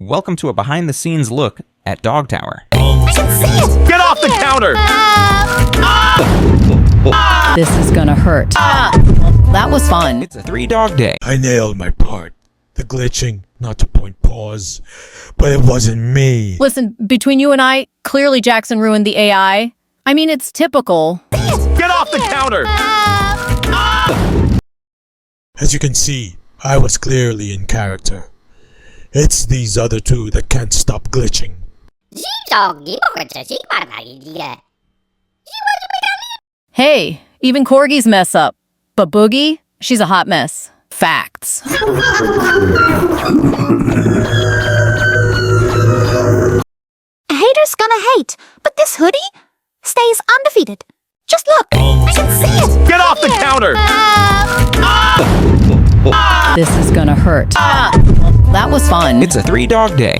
Welcome to a behind-the-scenes look at Dog Tower. Get off the counter! This is gonna hurt. That was fun. It's a 3-dog day. I nailed my part. The glitching, not to point paws, but it wasn't me. Listen, between you and I, clearly Jackson ruined the AI. I mean, it's typical. Get off the counter! As you can see, I was clearly in character. It's these other two that can't stop glitching. Hey, even corgis mess up. But Boogie, she's a hot mess. Facts. Haters gonna hate, but this hoodie stays undefeated. Just look, I can see it. Get off the counter! This is gonna hurt. That was fun. It's a 3-dog day.